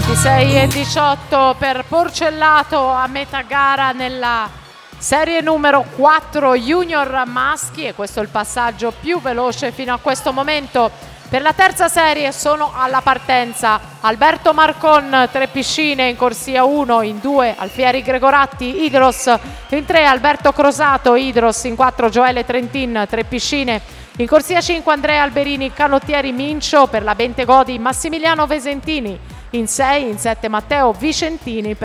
(26:18) per Porcellato a metà gara nella serie numero 4 junior maschi, e questo è il passaggio più veloce fino a questo momento. Per la terza serie sono alla partenza Alberto Marcon, 3 piscine in corsia 1, in 2 Alfieri Gregoratti Idros, in 3 Alberto Crosato Idros, in 4 Gioele Trentin, 3 piscine in corsia 5 Andrea Alberini Canottieri Mincio, per la Bentegodi Massimiliano Vesentini, in 6, in 7 Matteo Vicentini.